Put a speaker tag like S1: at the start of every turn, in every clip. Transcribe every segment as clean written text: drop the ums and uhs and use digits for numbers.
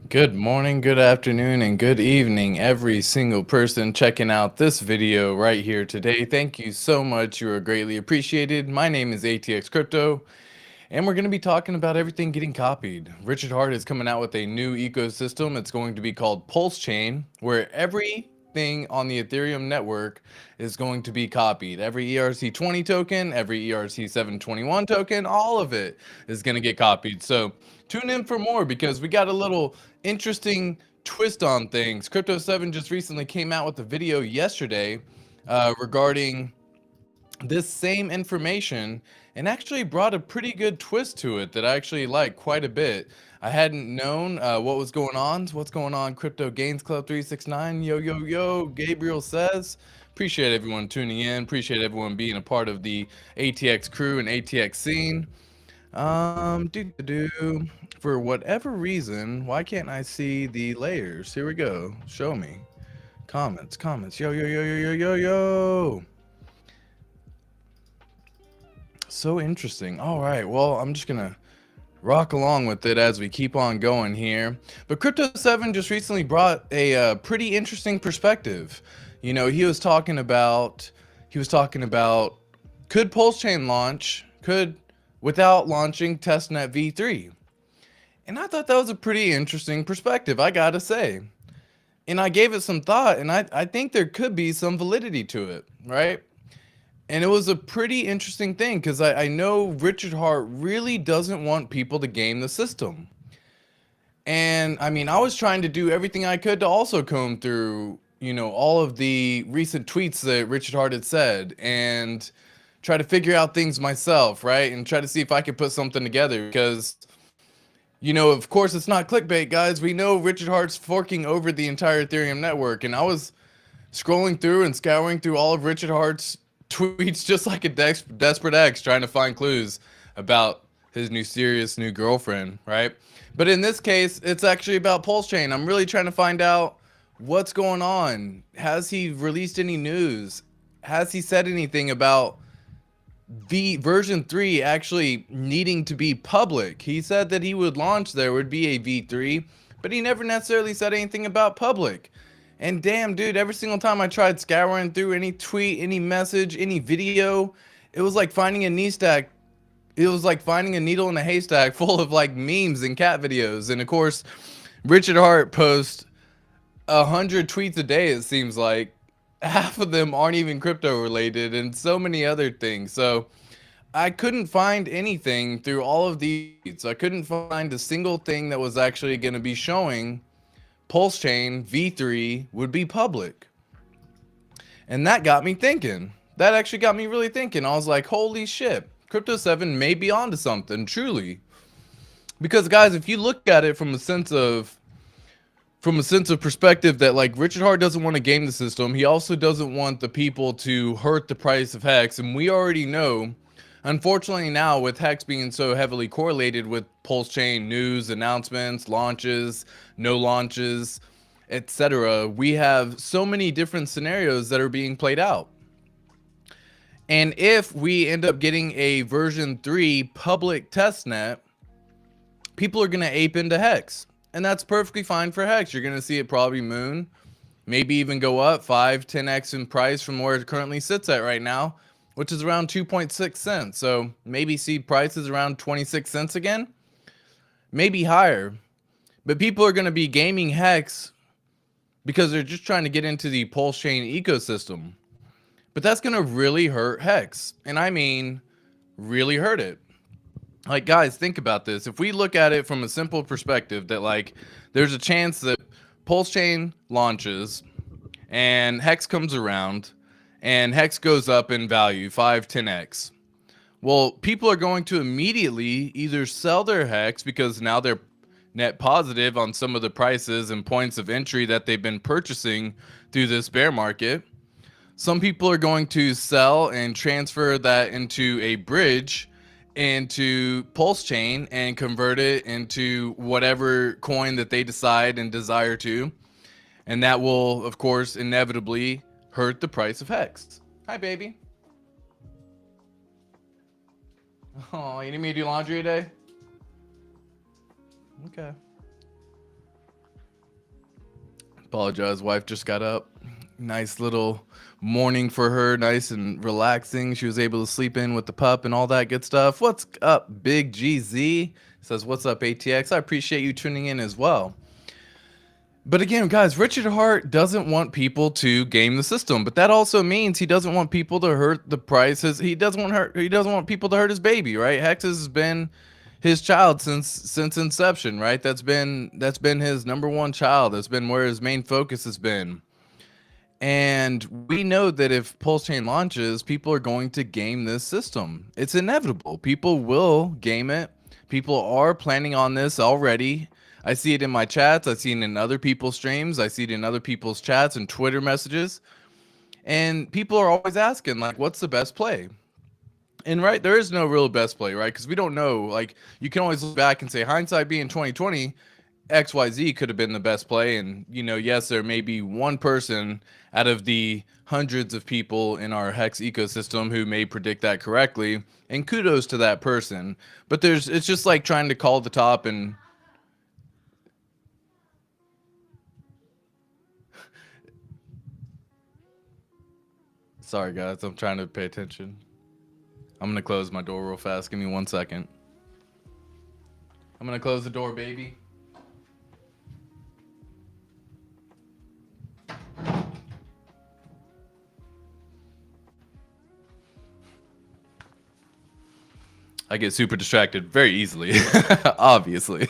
S1: Good morning, good afternoon, and good evening, every single person checking out this video right here today. Thank you so much. You are greatly appreciated. My name is ATX Crypto, and we're going to be talking about everything getting copied. Richard Hart is coming out with a new ecosystem. It's going to be called PulseChain, where everything on the Ethereum network is going to be copied. Every ERC-20 token, every ERC-721 token, all of it is going to get copied. So tune in for more because we got a little interesting twist on things. Crypto 7 just recently came out with a video yesterday regarding this same information and actually brought a pretty good twist to it that I actually like quite a bit. I hadn't known what was going on. What's going on, Crypto Gains Club 369? Yo, yo, yo, Gabriel says. Appreciate everyone tuning in. Appreciate everyone being a part of the ATX crew and ATX scene. For whatever reason, why can't I see the layers? Here we go. Show me. Comments. Yo, yo, yo, yo, yo, yo, yo. So interesting. All right. Well, I'm just going to rock along with it as we keep on going here. But Crypto 7 just recently brought a pretty interesting perspective. You know, he was talking about could PulseChain launch without launching testnet v3. And I thought that was a pretty interesting perspective, I got to say. And I gave it some thought, and I think there could be some validity to it, right? And it was a pretty interesting thing because I know Richard Hart really doesn't want people to game the system. And I mean, I was trying to do everything I could to also comb through, you know, all of the recent tweets that Richard Hart had said and try to figure out things myself, right? And try to see if I could put something together because, you know, of course, it's not clickbait, guys. We know Richard Hart's forking over the entire Ethereum network. And I was scrolling through and scouring through all of Richard Hart's tweets just like a desperate ex trying to find clues about his mysterious new girlfriend, right? But in this case, it's actually about PulseChain. I'm really trying to find out what's going on. Has he released any news? Has he said anything about the version 3 actually needing to be public? He said that he would launch there would be a v3, but he never necessarily said anything about public. And damn, dude, every single time I tried scouring through any tweet, any message, any video, it was like finding a knee stack. It was like finding a needle in a haystack full of like memes and cat videos. And of course, Richard Hart posts 100 tweets a day, it seems like. Half of them aren't even crypto related and so many other things. So I couldn't find anything through all of these. I couldn't find a single thing that was actually going to be showing PulseChain v3 would be public. And that got me thinking. That actually got me really thinking. I was like, holy shit, Crypto 7 may be onto something, truly. Because guys, if you look at it from a sense of perspective that like Richard Hart doesn't want to game the system, he also doesn't want the people to hurt the price of Hex, and we already know, unfortunately now with Hex being so heavily correlated with PulseChain news, announcements, launches, no launches, etc., we have so many different scenarios that are being played out. And if we end up getting a version 3 public testnet, people are going to ape into Hex. And that's perfectly fine for Hex. You're going to see it probably moon, maybe even go up 5-10x in price from where it currently sits at right now, which is around 2.6 cents. So maybe see prices around 26 cents again, maybe higher. But people are going to be gaming Hex because they're just trying to get into the PulseChain ecosystem. But that's going to really hurt Hex. And I mean, really hurt it. Like, guys, think about this. If we look at it from a simple perspective that, like, there's a chance that PulseChain launches and Hex comes around and Hex goes up in value 5-10x. Well, people are going to immediately either sell their Hex because now they're net positive on some of the prices and points of entry that they've been purchasing through this bear market. Some people are going to sell and transfer that into a bridge into PulseChain and convert it into whatever coin that they decide and desire to. And that will, of course, inevitably hurt the price of Hex. Hi, baby. Oh, you need me to do laundry today? Okay. Apologize, wife just got up. Nice little morning for her, nice and relaxing. She was able to sleep in with the pup and all that good stuff. What's up, Big GZ? Says, what's up, ATX? I appreciate you tuning in as well. But again, guys, Richard Hart doesn't want people to game the system, but that also means he doesn't want people to hurt the prices. He doesn't want people to hurt his baby, right? Hex has been his child since inception, right? That's been his number one child. That's been where his main focus has been. And we know that if PulseChain launches, people are going to game this system. It's inevitable. People will game it. People are planning on this already. I see it in my chats. I see it in other people's streams. I see it in other people's chats and Twitter messages. And people are always asking, like, what's the best play? And right, there is no real best play, right? Because we don't know. Like, you can always look back and say, hindsight being 2020, XYZ could have been the best play. And, you know, yes, there may be one person out of the hundreds of people in our Hex ecosystem who may predict that correctly. And kudos to that person. But it's just like trying to call the top and... Sorry, guys. I'm trying to pay attention. I'm going to close my door real fast. Give me 1 second. I'm going to close the door, baby. I get super distracted very easily, obviously.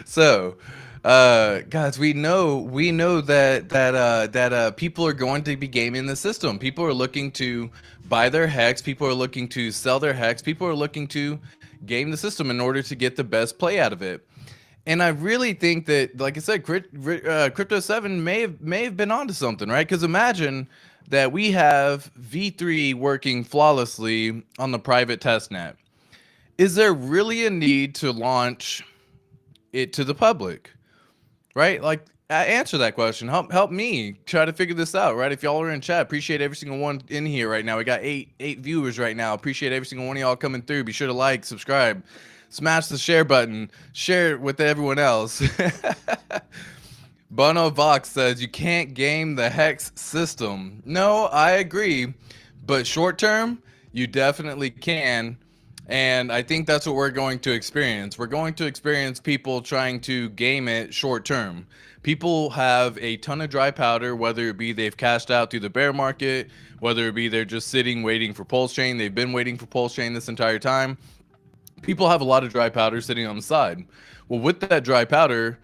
S1: So, guys, we know that people are going to be gaming the system. People are looking to buy their Hex. People are looking to sell their Hex. People are looking to game the system in order to get the best play out of it. And I really think that, like I said, Crypto 7 may have been onto something, right? Because imagine that we have V3 working flawlessly on the private testnet. Is there really a need to launch it to the public? Right? Like, answer that question. Help me try to figure this out, right? If y'all are in chat, appreciate every single one in here right now. We got eight viewers right now. Appreciate every single one of y'all coming through. Be sure to like, subscribe, smash the share button, share it with everyone else. Bono Vox says you can't game the Hex system. No, I agree, but short term, you definitely can. And I think that's what we're going to experience. We're going to experience people trying to game it short term. People have a ton of dry powder, whether it be they've cashed out through the bear market, whether it be they're just sitting waiting for PulseChain. They've been waiting for PulseChain this entire time. People have a lot of dry powder sitting on the side. Well, with that dry powder,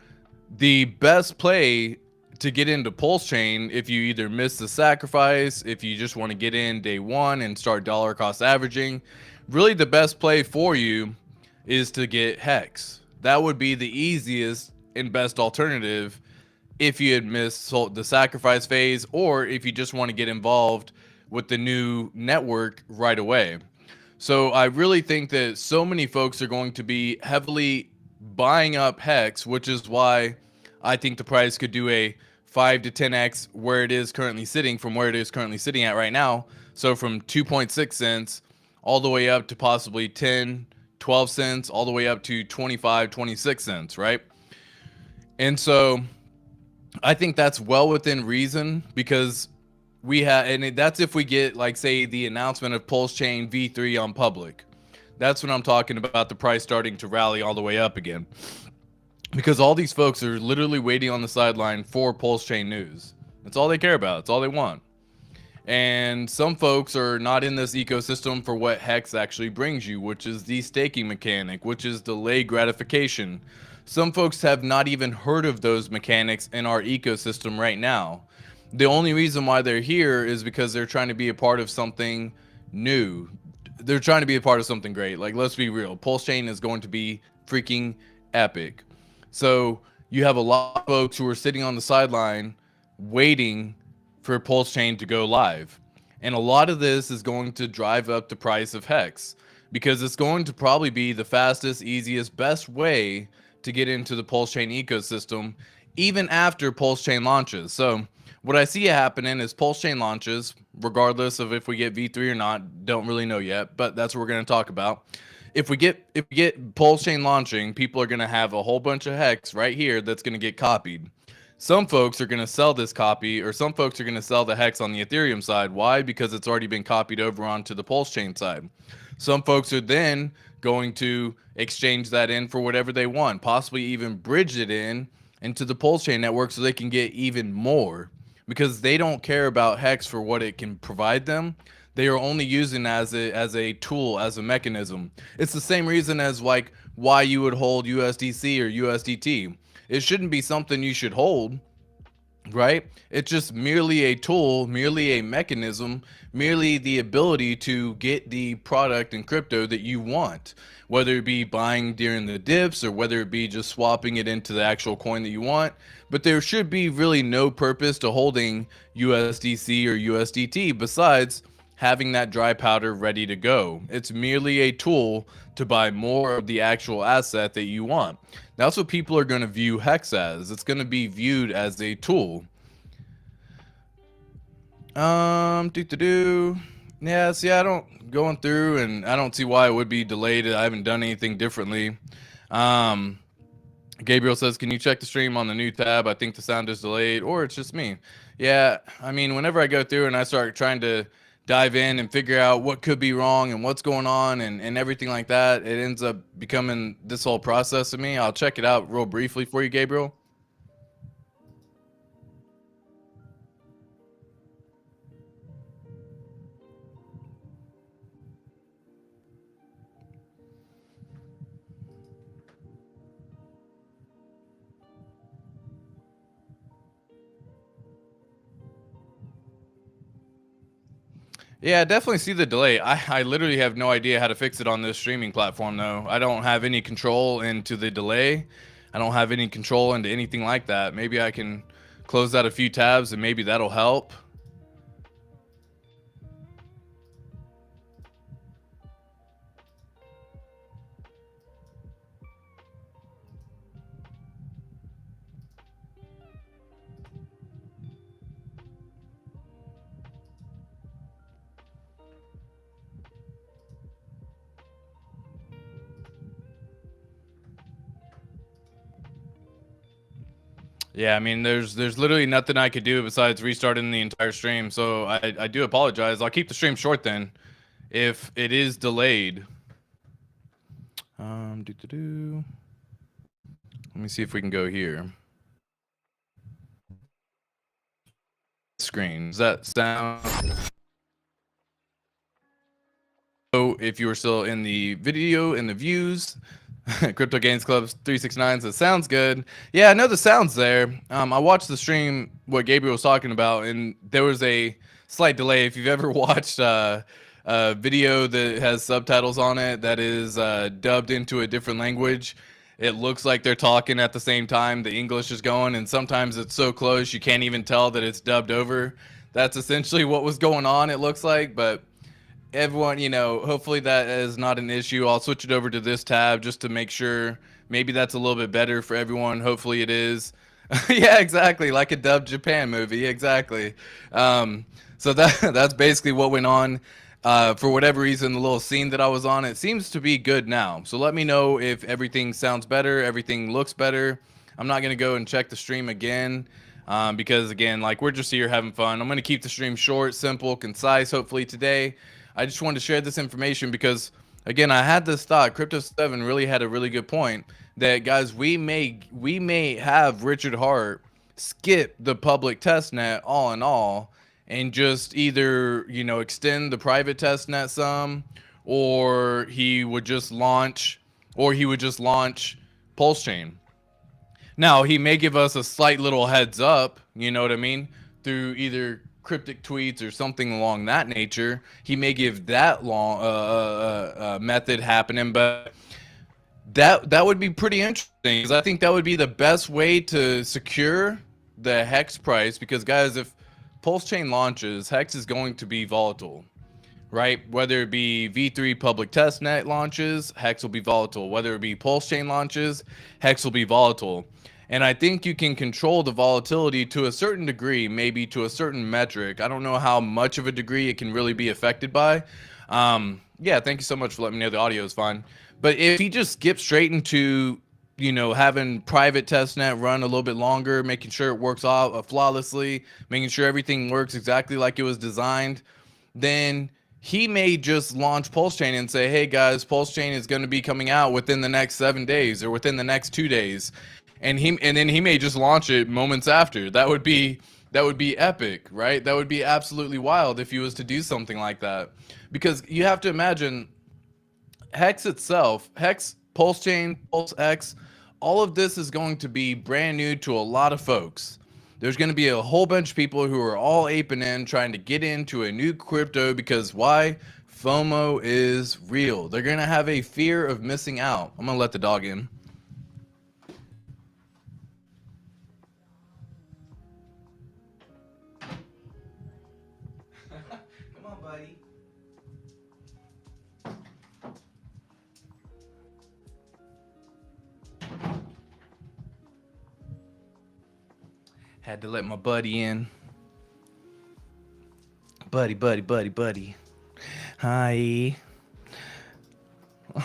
S1: the best play to get into PulseChain, if you either miss the sacrifice, if you just want to get in day one and start dollar cost averaging, really the best play for you is to get Hex. That would be the easiest and best alternative if you had missed the sacrifice phase, or if you just want to get involved with the new network right away. So I really think that so many folks are going to be heavily buying up Hex, which is why I think the price could do a 5 to 10x where it is currently sitting from where it is currently sitting at right now. So from 2.6 cents all the way up to possibly 10, 12 cents, all the way up to 25, 26 cents, right? And so I think that's well within reason, because we have, and that's if we get, like, say, the announcement of PulseChain V3 on public. That's when I'm talking about the price starting to rally all the way up again. Because all these folks are literally waiting on the sideline for PulseChain news. That's all they care about. It's all they want. And some folks are not in this ecosystem for what Hex actually brings you, which is the staking mechanic, which is delayed gratification. Some folks have not even heard of those mechanics in our ecosystem right now. The only reason why they're here is because they're trying to be a part of something new. They're trying to be a part of something great. Like, let's be real. PulseChain is going to be freaking epic. So you have a lot of folks who are sitting on the sideline waiting for PulseChain to go live. And a lot of this is going to drive up the price of Hex, because it's going to probably be the fastest, easiest, best way to get into the PulseChain ecosystem, even after PulseChain launches. So what I see happening is PulseChain launches, regardless of if we get V3 or not, don't really know yet, but that's what we're going to talk about, if we get PulseChain launching, people are going to have a whole bunch of hex right here that's going to get copied. Some folks are going to sell this copy, or some folks are going to sell the hex on the Ethereum side. Why? Because it's already been copied over onto the PulseChain side. Some folks are then going to exchange that in for whatever they want, possibly even bridge it in into the PulseChain network so they can get even more, because they don't care about hex for what it can provide them. They are only using as a tool, as a mechanism. It's the same reason as like why you would hold USDC or USDT. It shouldn't be something you should hold, right? It's just merely a tool, merely a mechanism, merely the ability to get the product in crypto that you want, whether it be buying during the dips or whether it be just swapping it into the actual coin that you want. But there should be really no purpose to holding USDC or USDT besides having that dry powder ready to go. It's merely a tool to buy more of the actual asset that you want. That's what people are going to view hex as. It's going to be viewed as a tool. Yeah, see, I don't going through, and I don't see why it would be delayed. I haven't done anything differently. Gabriel says, can you check the stream on the new tab? I think the sound is delayed, or it's just me. Yeah, I mean, whenever I go through and I start trying to dive in and figure out what could be wrong and what's going on and everything like that, it ends up becoming this whole process to me. I'll check it out real briefly for you, Gabriel. Yeah, I definitely see the delay. I literally have no idea how to fix it on this streaming platform, though. I don't have any control into the delay. I don't have any control into anything like that. Maybe I can close out a few tabs and maybe that'll help. Yeah, I mean, there's literally nothing I could do besides restarting the entire stream. So I do apologize. I'll keep the stream short then, if it is delayed. Let me see if we can go here. Screen. Does that sound? So if you were still in the video, in the views, Crypto Gains Club 369 says sounds good. Yeah, I know the sound's there. I watched the stream, what Gabriel was talking about, and there was a slight delay. If you've ever watched a video that has subtitles on it that is dubbed into a different language, it looks like they're talking at the same time. The English is going, and sometimes it's so close you can't even tell that it's dubbed over. That's essentially what was going on, it looks like, but everyone, you know, hopefully that is not an issue. I'll switch it over to this tab just to make sure maybe that's a little bit better for everyone. Hopefully it is. Yeah, exactly. Like a dubbed Japan movie. Exactly. So that's basically what went on. For whatever reason, the little scene that I was on, it seems to be good now. So let me know if everything sounds better, everything looks better. I'm not going to go and check the stream again. Because again, like, we're just here having fun. I'm going to keep the stream short, simple, concise, hopefully today. I just wanted to share this information because, again, I had this thought. Crypto 7 really had a really good point that, guys, we may have Richard Hart skip the public testnet all in all and just either, you know, extend the private testnet some, or he would just launch PulseChain. Now, he may give us a slight little heads up, you know what I mean, through either cryptic tweets or something along that nature. He may give that long method happening, but that would be pretty interesting, because I think that would be the best way to secure the hex price. Because, guys, if PulseChain launches, hex is going to be volatile, right? Whether it be V3 public testnet launches, hex will be volatile. Whether it be PulseChain launches, hex will be volatile. And I think you can control the volatility to a certain degree, maybe to a certain metric. I don't know how much of a degree it can really be affected by. Yeah, thank you so much for letting me know the audio is fine. But if he just skips straight into, you know, having private testnet run a little bit longer, making sure it works off flawlessly, making sure everything works exactly like it was designed, then he may just launch PulseChain and say, hey guys, PulseChain is going to be coming out within the next 7 days or within the next 2 days. And then he may just launch it moments after. That would be epic, right? That would be absolutely wild if he was to do something like that. Because you have to imagine Hex itself, Hex, PulseChain, PulseX, all of this is going to be brand new to a lot of folks. There's going to be a whole bunch of people who are all aping in, trying to get into a new crypto because why? FOMO is real. They're going to have a fear of missing out. I'm going to let the dog in. Come on, buddy. Had to let my buddy in. Buddy. Hi.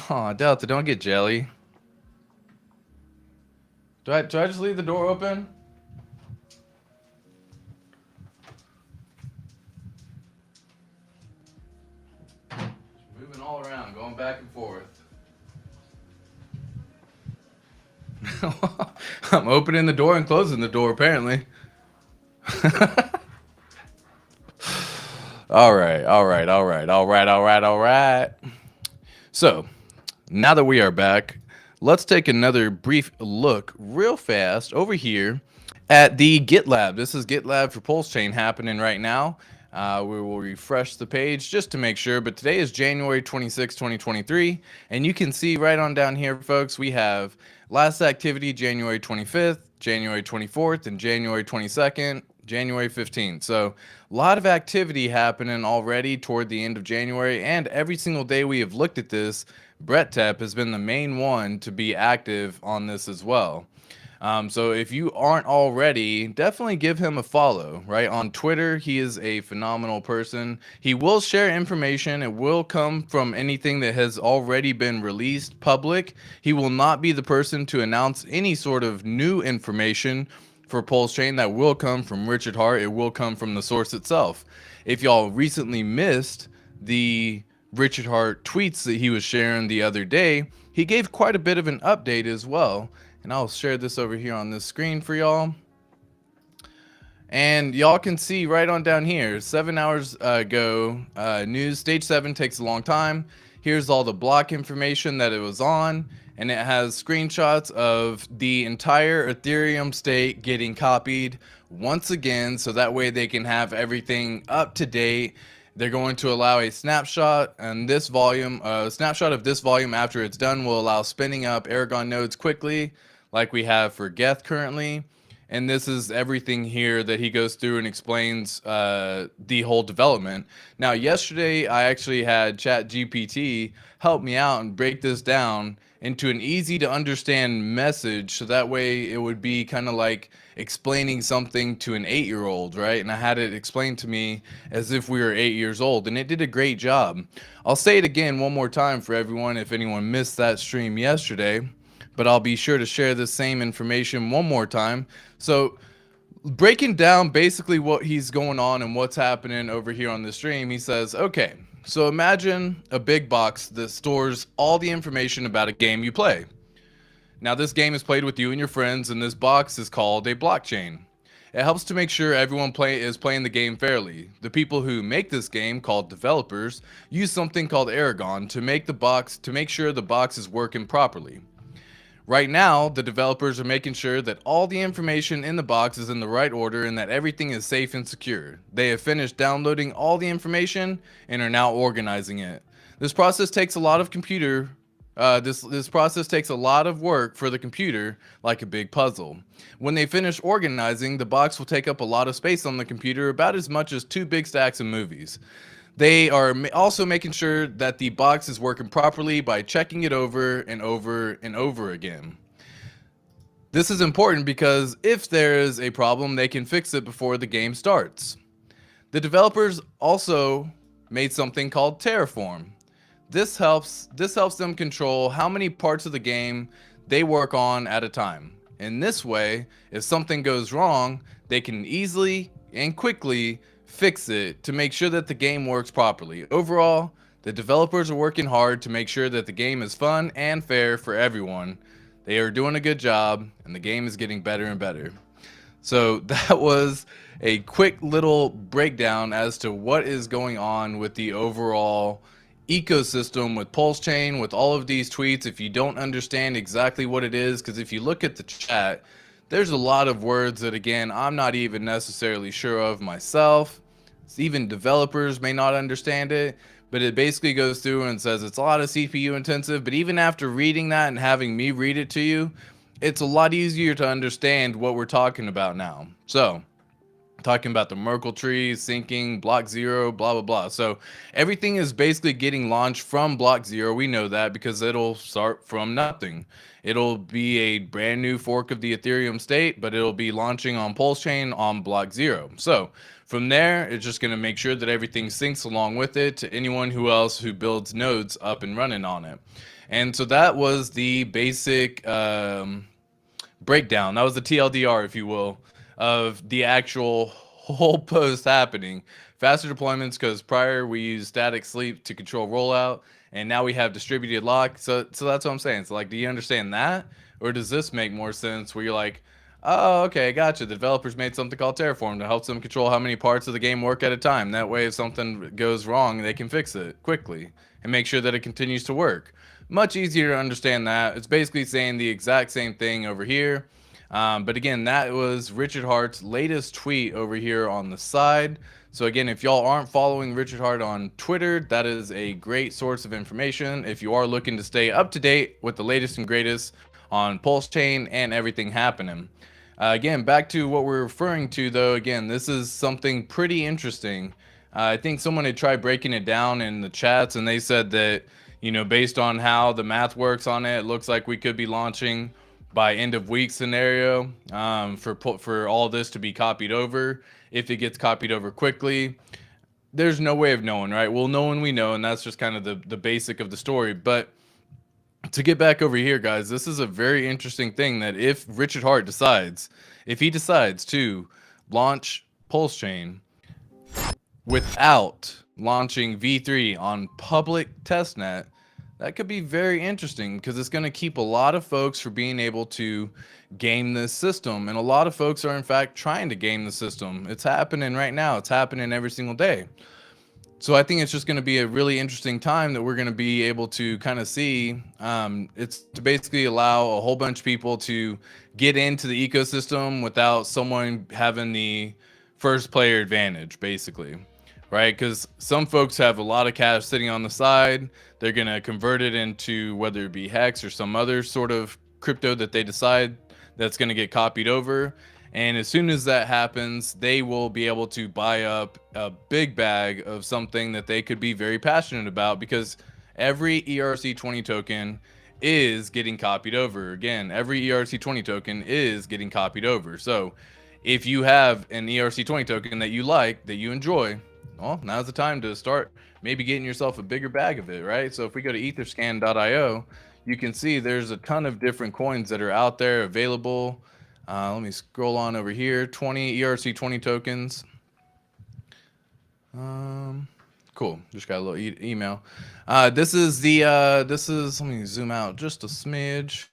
S1: Oh, Delta, don't get jelly. Do I just leave the door open? Moving all around, going back and forth. I'm opening the door and closing the door, apparently. All right. So, now that we are back, let's take another brief look real fast over here at the GitLab. This is GitLab for PulseChain happening right now. We will refresh the page just to make sure, but today is January 26, 2023, and you can see right on down here, folks, we have last activity January 25th, January 24th, and January 22nd, January 15th. So a lot of activity happening already toward the end of January, and every single day we have looked at this, Brett Tep has been the main one to be active on this as well. So if you aren't already, definitely give him a follow, right? On Twitter, he is a phenomenal person. He will share information. It will come from anything that has already been released public. He will not be the person to announce any sort of new information for PulseChain that will come from Richard Hart. It will come from the source itself. If y'all recently missed the Richard Hart tweets that he was sharing the other day, he gave quite a bit of an update as well. And I'll share this over here on this screen for y'all. And y'all can see right on down here, 7 hours ago, news, stage 7 takes a long time. Here's all the block information that it was on. And it has screenshots of the entire Ethereum state getting copied once again. So that way they can have everything up to date. They're going to allow a snapshot and this volume, snapshot of this volume after it's done will allow spinning up Aragon nodes quickly, like we have for Geth currently. And this is everything here that he goes through and explains the whole development. Now, yesterday I actually had ChatGPT help me out and break this down into an easy to understand message, so that way it would be kind of like explaining something to an 8-year-old, right? And I had it explained to me as if we were 8 years old, and it did a great job. I'll say it again one more time for everyone if anyone missed that stream yesterday, but I'll be sure to share the same information one more time. So breaking down basically what he's going on and what's happening over here on the stream, he says, okay, so imagine a big box that stores all the information about a game you play. Now this game is played with you and your friends, and this box is called a blockchain. It helps to make sure everyone is playing the game fairly. The people who make this game, called developers, use something called Aragon to make sure the box is working properly. Right now, the developers are making sure that all the information in the box is in the right order and that everything is safe and secure. They have finished downloading all the information and are now organizing it. This process takes a lot of this process takes a lot of work for the computer, like a big puzzle. When they finish organizing, the box will take up a lot of space on the computer, about as much as 2 big stacks of movies. They are also making sure that the box is working properly by checking it over and over and over again. This is important because if there is a problem, they can fix it before the game starts. The developers also made something called Terraform. this helps them control how many parts of the game they work on at a time. In this way, if something goes wrong, they can easily and quickly fix it to make sure that the game works properly. Overall, the developers are working hard to make sure that the game is fun and fair for everyone. They are doing a good job, and the game is getting better and better. So that was a quick little breakdown as to what is going on with the overall ecosystem with PulseChain, with all of these tweets. If you don't understand exactly what it is, because if you look at the chat, there's a lot of words that, again, I'm not even necessarily sure of myself. Even developers may not understand it, but it basically goes through and says it's a lot of CPU intensive. But even after reading that and having me read it to you, it's a lot easier to understand what we're talking about now. So, talking about the Merkle tree, syncing, block 0, blah, blah, blah. So everything is basically getting launched from block 0. We know that because it'll start from nothing. It'll be a brand new fork of the Ethereum state, but it'll be launching on PulseChain on block 0. So from there, it's just going to make sure that everything syncs along with it to anyone who builds nodes up and running on it. And so that was the basic breakdown. That was the TLDR, if you will, of the actual whole post happening. Faster deployments, because prior we used static sleep to control rollout, and now we have distributed lock. So that's what I'm saying. So, like, do you understand that? Or does this make more sense where you're like, oh, okay, gotcha. The developers made something called Terraform to help them control how many parts of the game work at a time. That way, if something goes wrong, they can fix it quickly and make sure that it continues to work. Much easier to understand that. It's basically saying the exact same thing over here. But again, that was Richard Hart's latest tweet over here on the side. So again, if y'all aren't following Richard Hart on Twitter, that is a great source of information if you are looking to stay up to date with the latest and greatest on PulseChain and everything happening. Again, back to what we're referring to, though. Again, this is something pretty interesting. I think someone had tried breaking it down in the chats, and they said that, you know, based on how the math works on it, it looks like we could be launching by end of week scenario for all this to be copied over. If it gets copied over quickly, there's no way of knowing, right? We'll know when we know, and that's just kind of the basic of the story. But to get back over here, guys, this is a very interesting thing that if Richard Hart decides, if he decides to launch PulseChain without launching V3 on public testnet, that could be very interesting because it's going to keep a lot of folks from being able to game this system. And a lot of folks are, in fact, trying to game the system. It's happening right now. It's happening every single day. So I think it's just going to be a really interesting time that we're going to be able to kind of see. It's to basically allow a whole bunch of people to get into the ecosystem without someone having the first player advantage, basically, right? Because some folks have a lot of cash sitting on the side. They're going to convert it into whether it be Hex or some other sort of crypto that they decide that's going to get copied over. And as soon as that happens, they will be able to buy up a big bag of something that they could be very passionate about, because every ERC-20 token is getting copied over. Again, every ERC-20 token is getting copied over. So if you have an ERC-20 token that you like, that you enjoy, well, now's the time to start maybe getting yourself a bigger bag of it, right? So if we go to etherscan.io, you can see there's a ton of different coins that are out there available. Let me scroll on over here. 20 ERC-20 tokens. Cool. Just got a little email. This is, let me zoom out just a smidge.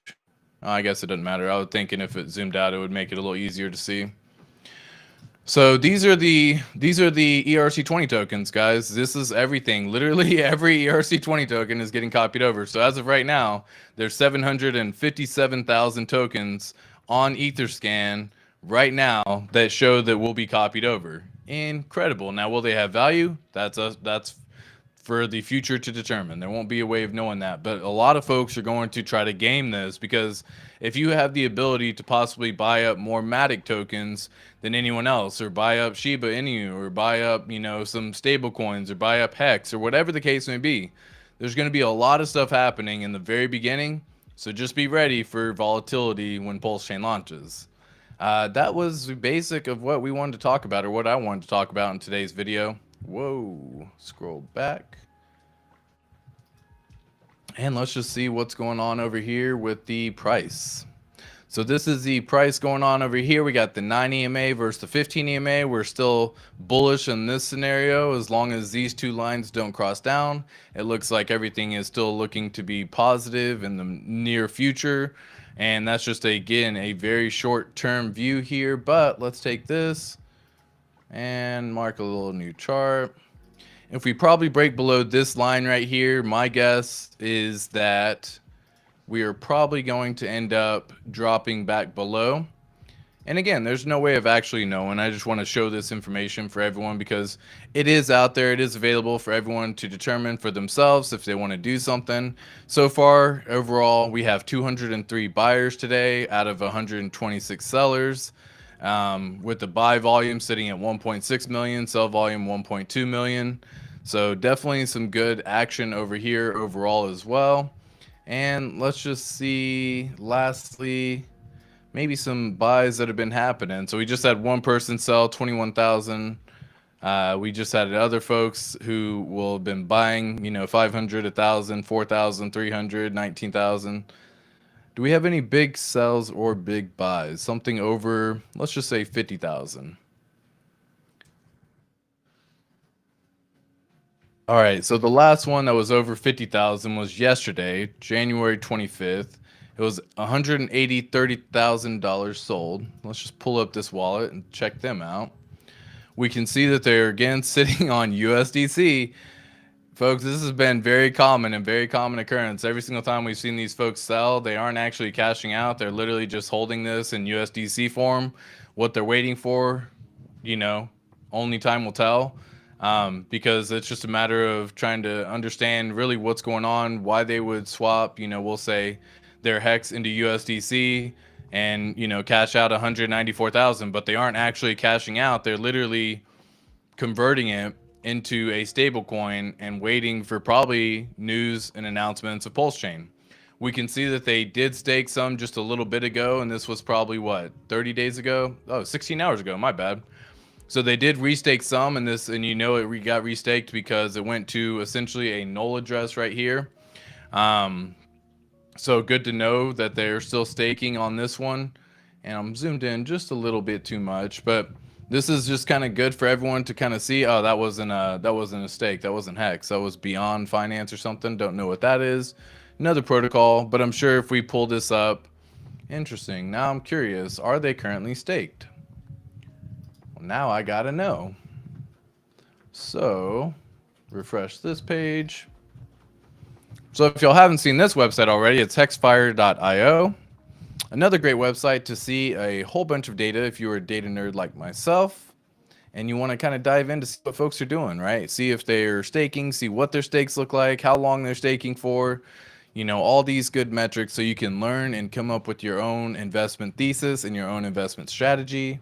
S1: I guess it doesn't matter. I was thinking if it zoomed out, it would make it a little easier to see. So these are the ERC-20 tokens, guys. This is everything. Literally every ERC-20 token is getting copied over. So as of right now, there's 757,000 tokens on Etherscan right now that show that will be copied over. Incredible. Now, will they have value? That's for the future to determine. There won't be a way of knowing that, but a lot of folks are going to try to game this, because if you have the ability to possibly buy up more Matic tokens than anyone else, or buy up Shiba Inu, or buy up, you know, some stable coins, or buy up Hex, or whatever the case may be, there's going to be a lot of stuff happening in the very beginning. So just be ready for volatility when PulseChain launches. That was the basic of what we wanted to talk about, or what I wanted to talk about in today's video. Whoa, scroll back. And let's just see what's going on over here with the price. So this is the price going on over here. We got the 9 EMA versus the 15 EMA. We're still bullish in this scenario as long as these two lines don't cross down. It looks like everything is still looking to be positive in the near future. And that's just, again, a very short-term view here. But let's take this and mark a little new chart. If we probably break below this line right here, my guess is that we are probably going to end up dropping back below. And again, there's no way of actually knowing. I just want to show this information for everyone because it is out there. It is available for everyone to determine for themselves if they want to do something. So far, overall, we have 203 buyers today out of 126 sellers, with the buy volume sitting at 1.6 million, sell volume 1.2 million. So definitely some good action over here overall as well. And let's just see, lastly, maybe some buys that have been happening. So we just had one person sell 21,000. We just had other folks who will have been buying, 500, 1,000, 4,000, 300, 19,000. Do we have any big sells or big buys? Something over, let's just say 50,000. All right, so the last one that was over 50,000 was yesterday, January 25th. It was $130,000 sold. Let's just pull up this wallet and check them out. We can see that they're again sitting on USDC. Folks, this has been very common and very common occurrence. Every single time we've seen these folks sell, they aren't actually cashing out. They're literally just holding this in USDC form. What they're waiting for, only time will tell. Because it's just a matter of trying to understand really what's going on, why they would swap, we'll say their hex into USDC and, cash out 194,000, but they aren't actually cashing out. They're literally converting it into a stable coin and waiting for probably news and announcements of PulseChain. We can see that they did stake some just a little bit ago, and this was probably what, 30 days ago? Oh, 16 hours ago, my bad. So they did restake some, and it got restaked because it went to essentially a null address right here. So good to know that they're still staking on this one. And I'm zoomed in just a little bit too much, but this is just kind of good for everyone to kind of see. Oh, that wasn't a stake. That wasn't Hex. That was Beyond Finance or something. Don't know what that is. Another protocol, but I'm sure if we pull this up, interesting. Now I'm curious. Are they currently staked? Now I gotta know. So refresh this page. So if y'all haven't seen this website already, it's hexfire.io. Another great website to see a whole bunch of data if you're a data nerd like myself and you want to kind of dive in to see what folks are doing, right? See if they're staking, see what their stakes look like, how long they're staking for, all these good metrics so you can learn and come up with your own investment thesis and your own investment strategy.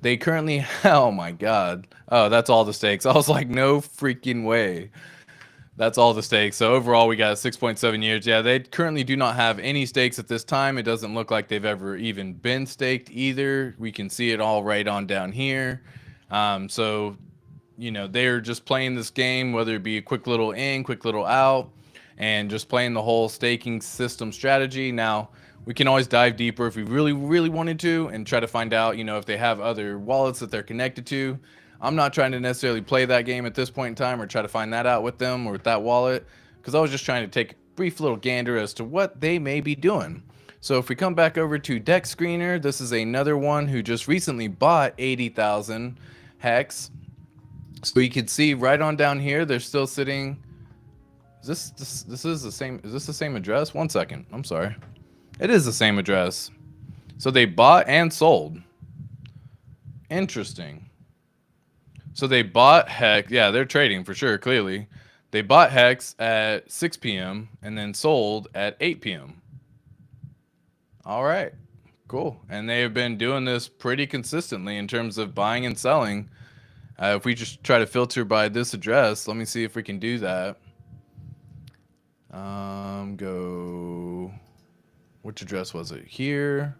S1: They currently, oh my God. Oh, that's all the stakes. I was like, no freaking way. That's all the stakes. So overall, we got 6.7 years. Yeah, they currently do not have any stakes at this time. It doesn't look like they've ever even been staked either. We can see it all right on down here. So, they're just playing this game, whether it be a quick little in, quick little out, and just playing the whole staking system strategy. Now, we can always dive deeper if we really, really wanted to and try to find out, if they have other wallets that they're connected to. I'm not trying to necessarily play that game at this point in time or try to find that out with them or with that wallet, because I was just trying to take a brief little gander as to what they may be doing. So if we come back over to Deck Screener, this is another one who just recently bought 80,000 hex. So you can see right on down here, they're still sitting. This is the same. Is this the same address? One second. I'm sorry. It is the same address. So they bought and sold. Interesting. So they bought Hex. Yeah, they're trading for sure, clearly. They bought Hex at 6 p.m. and then sold at 8 p.m. All right. Cool. And they have been doing this pretty consistently in terms of buying and selling. If we just try to filter by this address, let me see if we can do that. Go... Which address was it? Here.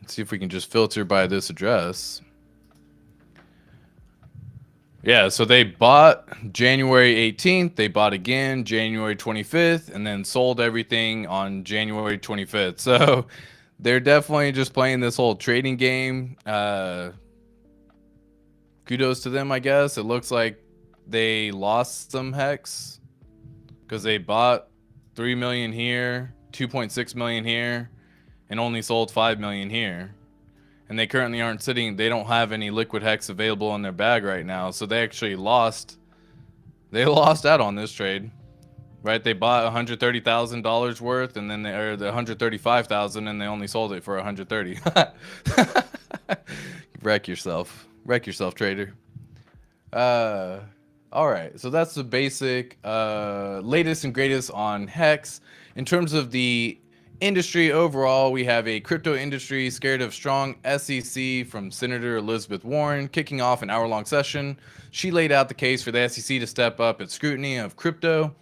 S1: Let's see if we can just filter by this address. Yeah, so they bought January 18th, they bought again January 25th, and then sold everything on January 25th. So they're definitely just playing this whole trading game. Kudos to them, I guess. It looks like they lost some hex because they bought 3 million here, 2.6 million here, and only sold 5 million here. And they currently aren't sitting, they don't have any liquid hex available in their bag right now. So they actually lost out on this trade, right? They bought $130,000 worth, and then or the 135,000, and they only sold it for 130. Wreck yourself, trader. All right, so that's the basic latest and greatest on hex. In terms of the industry overall, we have a crypto industry scared of strong SEC from Senator Elizabeth Warren, kicking off an hour-long session. She laid out the case for the SEC to step up its scrutiny of crypto.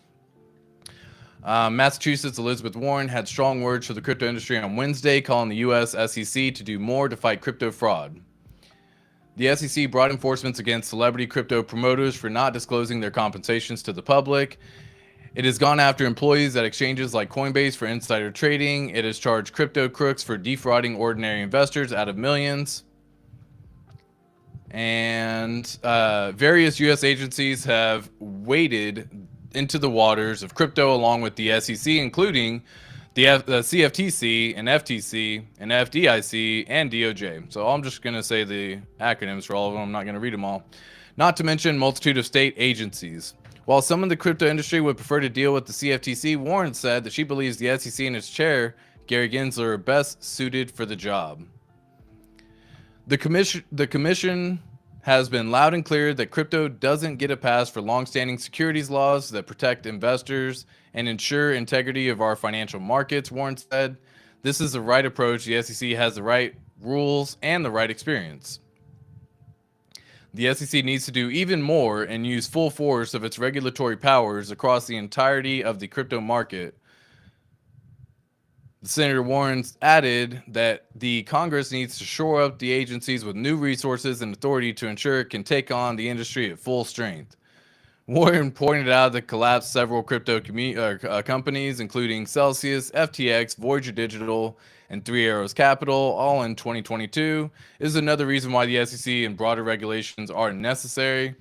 S1: Massachusetts Elizabeth Warren had strong words for the crypto industry on Wednesday, calling the U.S. SEC to do more to fight crypto fraud. The SEC brought enforcements against celebrity crypto promoters for not disclosing their compensations to the public. It has gone after employees at exchanges like Coinbase for insider trading. It has charged crypto crooks for defrauding ordinary investors out of millions. And various U.S. agencies have waded into the waters of crypto along with the SEC, including the CFTC and FTC and FDIC and DOJ. So I'm just going to say the acronyms for all of them. I'm not going to read them all. Not to mention multitude of state agencies. While some in the crypto industry would prefer to deal with the CFTC, Warren said that she believes the SEC and its chair, Gary Gensler, are best suited for the job. The commission has been loud and clear that crypto doesn't get a pass for long-standing securities laws that protect investors and ensure integrity of our financial markets, Warren said. This is the right approach. The SEC has the right rules and the right experience. The SEC needs to do even more and use full force of its regulatory powers across the entirety of the crypto market. Senator Warren added that the Congress needs to shore up the agencies with new resources and authority to ensure it can take on the industry at full strength. Warren pointed out that collapsed several crypto companies, including Celsius, FTX, Voyager Digital, and Three Arrows Capital, all in 2022, is another reason why the SEC and broader regulations are necessary.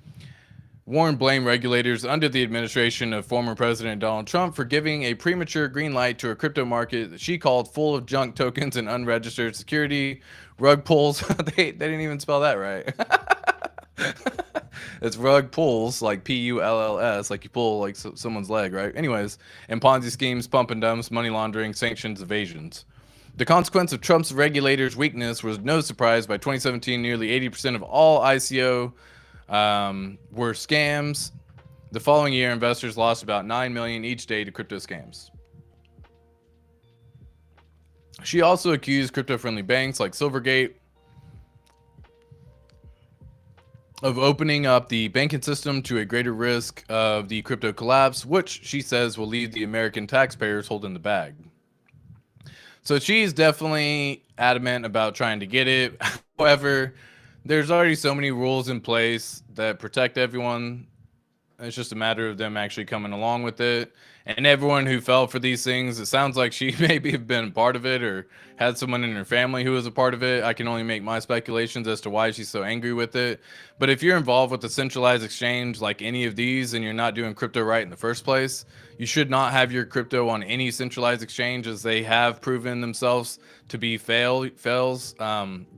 S1: Warren blamed regulators under the administration of former President Donald Trump for giving a premature green light to a crypto market that she called full of junk tokens and unregistered security rug pulls. They didn't even spell that right. It's rug pulls, like P-U-L-L-S, like you pull like someone's leg, right? Anyways, and Ponzi schemes, pump and dumps, money laundering, sanctions, evasions. The consequence of Trump's regulators' weakness was no surprise. By 2017, nearly 80% of all ICO were scams. The following year, investors lost about $9 million each day to crypto scams. She also accused crypto-friendly banks like Silvergate of opening up the banking system to a greater risk of the crypto collapse, which she says will leave the American taxpayers holding the bag. So she's definitely adamant about trying to get it. However, there's already so many rules in place that protect everyone. It's just a matter of them actually coming along with it. And everyone who fell for these things, it sounds like she maybe have been a part of it or had someone in her family who was a part of it. I can only make my speculations as to why she's so angry with it. But if you're involved with a centralized exchange like any of these and you're not doing crypto right in the first place, you should not have your crypto on any centralized exchange, as they have proven themselves to be fails.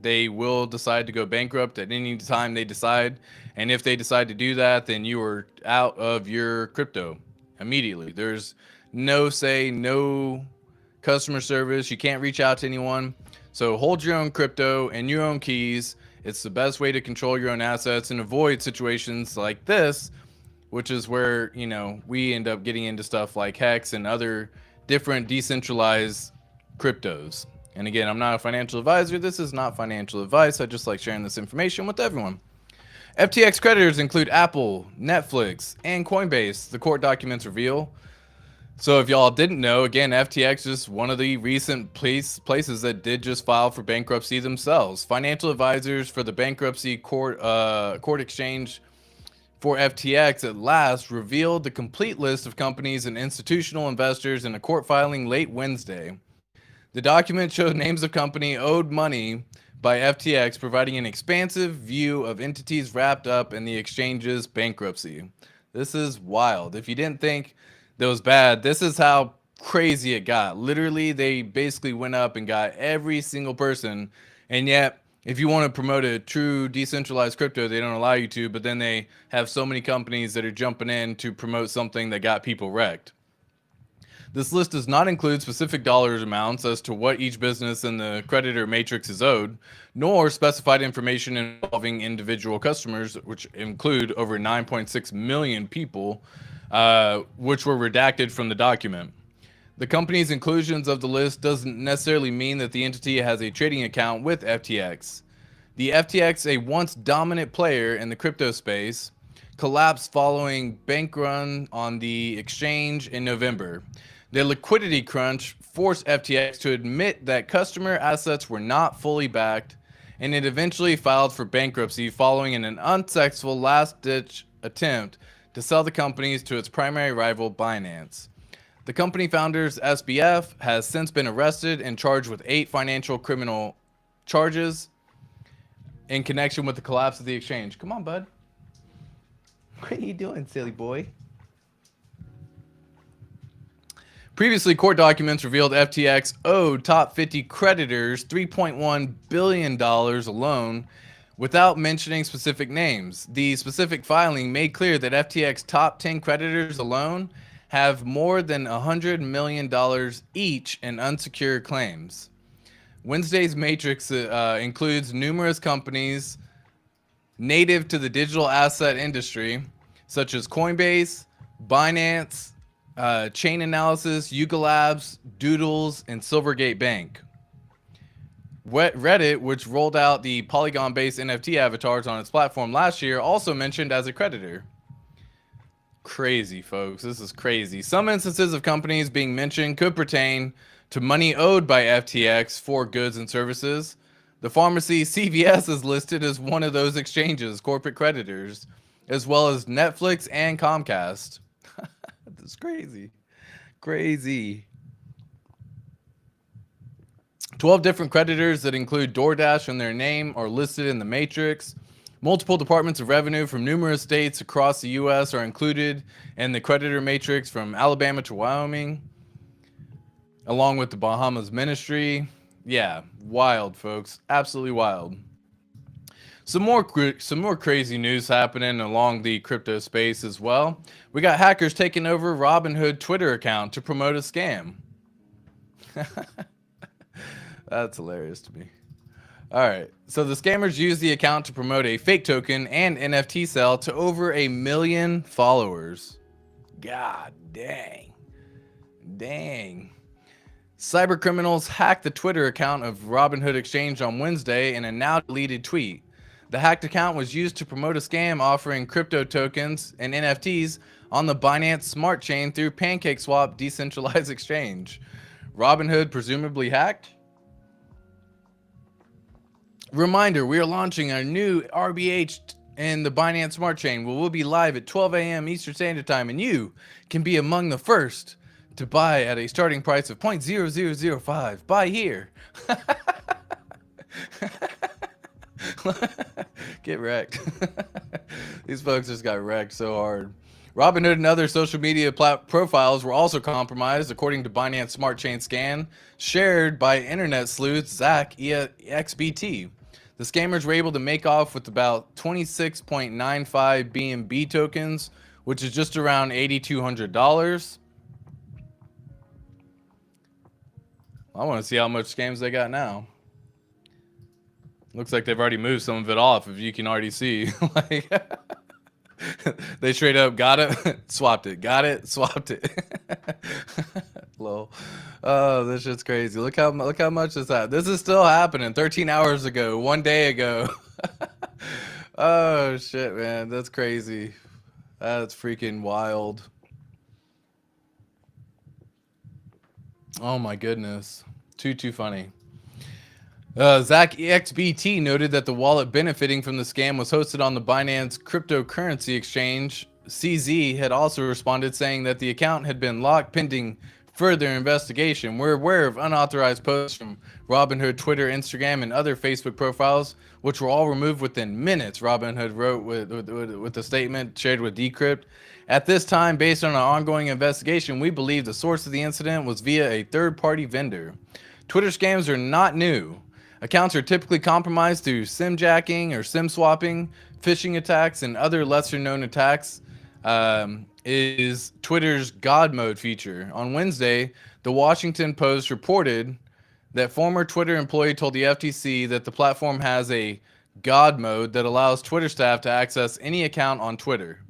S1: They will decide to go bankrupt at any time they decide. And if they decide to do that, then you are out of your crypto immediately. There's no say, no customer service. You can't reach out to anyone. So hold your own crypto and your own keys. It's the best way to control your own assets and avoid situations like this, which is where, you know, we end up getting into stuff like Hex and other different decentralized cryptos. And again, I'm not a financial advisor. This is not financial advice. I just like sharing this information with everyone. FTX creditors include Apple, Netflix, and Coinbase, the court documents reveal. So if y'all didn't know, again, FTX is one of the recent places that did just file for bankruptcy themselves. Financial advisors for the bankruptcy court exchange for FTX at last revealed the complete list of companies and institutional investors in a court filing late Wednesday. The document showed names of company owed money by FTX, providing an expansive view of entities wrapped up in the exchange's bankruptcy. This is wild. If you didn't think that was bad, this is how crazy it got. Literally, they basically went up and got every single person, and yet if you want to promote a true decentralized crypto, they don't allow you to, but then they have so many companies that are jumping in to promote something that got people wrecked. This list does not include specific dollar amounts as to what each business in the creditor matrix is owed, nor specified information involving individual customers, which include over 9.6 million people, which were redacted from the document. The company's inclusions of the list doesn't necessarily mean that the entity has a trading account with FTX. The FTX, a once dominant player in the crypto space, collapsed following bank run on the exchange in November. The liquidity crunch forced FTX to admit that customer assets were not fully backed, and it eventually filed for bankruptcy following an unsuccessful last-ditch attempt to sell the companies to its primary rival, Binance. The company founder's SBF has since been arrested and charged with 8 financial criminal charges in connection with the collapse of the exchange. Come on, bud. What are you doing, silly boy? Previously, court documents revealed FTX owed top 50 creditors $3.1 billion alone without mentioning specific names. The specific filing made clear that FTX top 10 creditors alone have more than $100 million each in unsecured claims. Wednesday's matrix includes numerous companies native to the digital asset industry, such as Coinbase, Binance, Chain Analysis, Yuga Labs, Doodles, and Silvergate Bank. Reddit, which rolled out the Polygon-based NFT avatars on its platform last year, also mentioned as a creditor. Crazy, folks. This is crazy. Some instances of companies being mentioned could pertain to money owed by FTX for goods and services. The pharmacy CVS is listed as one of those exchanges' corporate creditors, as well as Netflix and Comcast. This is crazy. Crazy. 12 different creditors that include DoorDash in their name are listed in the matrix. Multiple departments of revenue from numerous states across the U.S. are included in the creditor matrix, from Alabama to Wyoming, along with the Bahamas Ministry. Yeah, wild, folks. Absolutely wild. Some more crazy news happening along the crypto space as well. We got hackers taking over Robinhood Twitter account to promote a scam. That's hilarious to me. All right, so the scammers used the account to promote a fake token and NFT sale to over 1 million followers. God dang. Dang. Cyber criminals hacked the Twitter account of Robinhood Exchange on Wednesday in a now deleted tweet. The hacked account was used to promote a scam offering crypto tokens and NFTs on the Binance Smart Chain through PancakeSwap decentralized exchange. Robinhood presumably hacked? Reminder, we are launching our new RBH in the Binance Smart Chain. We'll be live at 12 a.m. Eastern Standard Time, and you can be among the first to buy at a starting price of 0.0005. Buy here. Get wrecked. These folks just got wrecked so hard. Robinhood and other social media profiles were also compromised, according to Binance Smart Chain scan shared by internet sleuth Zach XBT. The scammers were able to make off with about 26.95 BNB tokens, which is just around $8,200. I want to see how much scams they got now. Looks like they've already moved some of it off, if you can already see. Like, they straight up got it, swapped it, got it, swapped it. Lol. Oh, this shit's crazy. Look how much this happened. This is still happening. 13 hours ago, 1 day ago. Oh shit, man, that's crazy. That's freaking wild. Oh my goodness, too funny. Zach EXBT noted that the wallet benefiting from the scam was hosted on the Binance cryptocurrency exchange. CZ had also responded saying that the account had been locked pending further investigation. We're aware of unauthorized posts from Robinhood, Twitter, Instagram, and other Facebook profiles, which were all removed within minutes, Robinhood wrote with a statement shared with Decrypt. At this time, based on our ongoing investigation, we believe the source of the incident was via a third-party vendor. Twitter scams are not new. Accounts are typically compromised through SIM jacking or SIM swapping, phishing attacks, and other lesser-known attacks. Is Twitter's God Mode feature. On Wednesday, the Washington Post reported that former Twitter employee told the FTC that the platform has a God Mode that allows Twitter staff to access any account on Twitter.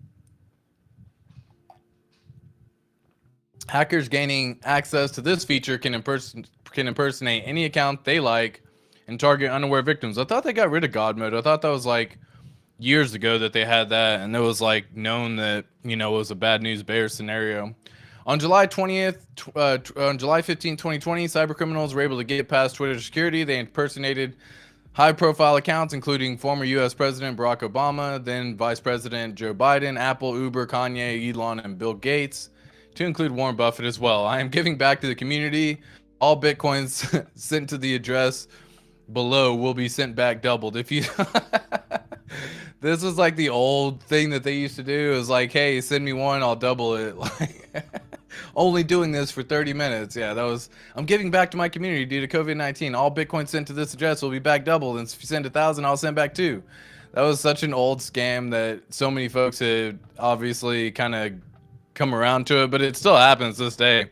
S1: Hackers gaining access to this feature can impersonate any account they like and target unaware victims. I thought they got rid of God Mode. I thought that was like years ago that they had that, and it was like known that, you know, it was a bad news bear scenario. On July 20th, on July 15, 2020, cybercriminals were able to get past Twitter security. They impersonated high-profile accounts, including former U.S. President Barack Obama, then Vice President Joe Biden, Apple, Uber, Kanye, Elon, and Bill Gates, to include Warren Buffett as well. I am giving back to the community. All Bitcoins sent to the address below will be sent back doubled. If you... This was like the old thing that they used to do. It was like, hey, send me one, I'll double it. Like, only doing this for 30 minutes. Yeah, that was, I'm giving back to my community due to COVID-19. All Bitcoin sent to this address will be back doubled. And if you send 1,000, I'll send back 2. That was such an old scam that so many folks had obviously kind of come around to it, but it still happens this day,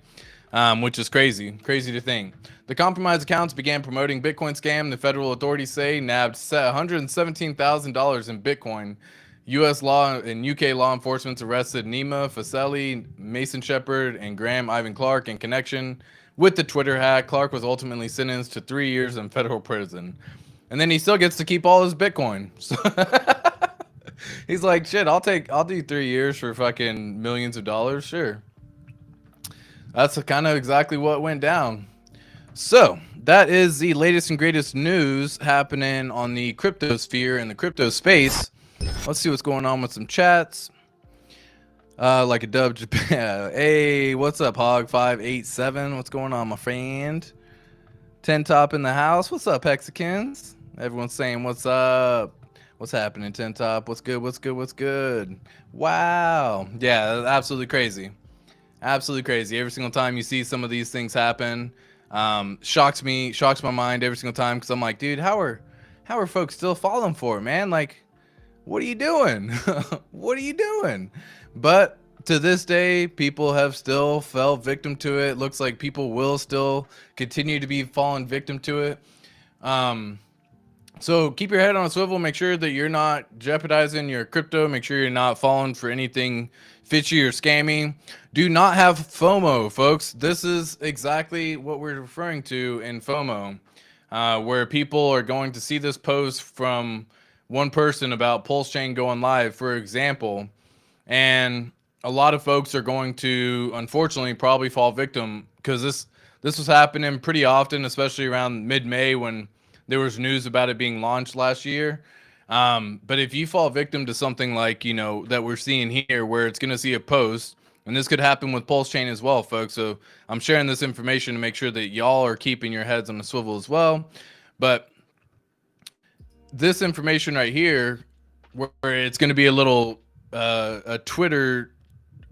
S1: which is crazy to think. The compromised accounts began promoting Bitcoin scam. The federal authorities say nabbed $117,000 in Bitcoin. U.S. law and UK law enforcement arrested Nima Faselli, Mason Shepard, and Graham Ivan Clark in connection with the Twitter hack. Clark was ultimately sentenced to 3 years in federal prison. And then he still gets to keep all his Bitcoin. So he's like, shit, I'll do 3 years for fucking millions of dollars. Sure. That's kind of exactly what went down. So that is the latest and greatest news happening on the crypto sphere and the crypto space. Let's see what's going on with some chats. Like a dub Japan. Hey, what's up, Hog587? What's going on, my friend? 10 Top in the house. What's up, Hexicans? Everyone's saying what's up. What's happening, 10 Top? What's good? What's good? What's good? Wow. Yeah, absolutely crazy. Absolutely crazy. Every single time you see some of these things happen, shocks my mind every single time, because I'm like, dude, how are folks still falling for it, man? Like, what are you doing? What are you doing? But to this day, people have still fell victim to it. Looks like people will still continue to be falling victim to it. So keep your head on a swivel. Make sure that you're not jeopardizing your crypto. Make sure you're not falling for anything fishy or scammy. Do not have FOMO, folks. This is exactly what we're referring to in FOMO, where people are going to see this post from one person about PulseChain going live, for example, and a lot of folks are going to, unfortunately, probably fall victim, because this was happening pretty often, especially around mid-May when there was news about it being launched last year. But if you fall victim to something like, you know, that we're seeing here, where it's going to see a post, and this could happen with PulseChain as well, folks. So I'm sharing this information to make sure that y'all are keeping your heads on the swivel as well. But this information right here, where it's going to be a little a Twitter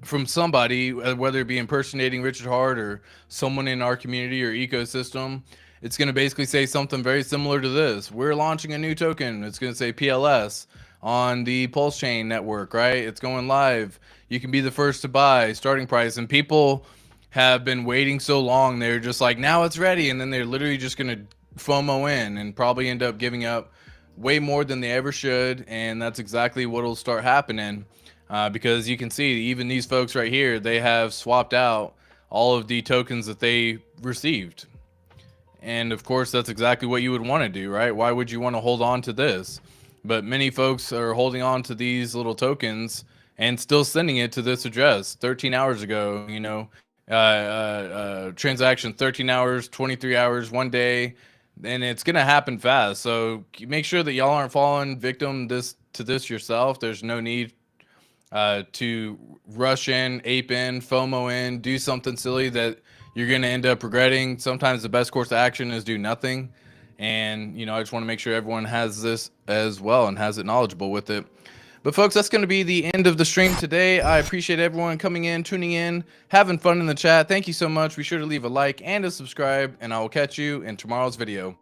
S1: from somebody, whether it be impersonating Richard Hart or someone in our community or ecosystem, it's going to basically say something very similar to this. We're launching a new token. It's going to say PLS on the PulseChain network, right? It's going live. You can be the first to buy, starting price. And people have been waiting so long. They're just like, now it's ready. And then they're literally just going to FOMO in and probably end up giving up way more than they ever should. And that's exactly what will start happening. Because you can see even these folks right here, they have swapped out all of the tokens that they received. And of course, that's exactly what you would want to do, right? Why would you want to hold on to this? But many folks are holding on to these little tokens and still sending it to this address 13 hours ago, you know, transaction 13 hours, 23 hours, 1 day, and it's gonna happen fast. So make sure that y'all aren't falling victim to this yourself. There's no need to rush in, ape in, FOMO in, do something silly that you're gonna end up regretting. Sometimes the best course of action is do nothing. And I just want to make sure everyone has this as well and has it knowledgeable with it. But folks, that's going to be the end of the stream today. I appreciate everyone coming in, tuning in, having fun in the chat. Thank you so much. Be sure to leave a like and a subscribe, and I will catch you in tomorrow's video.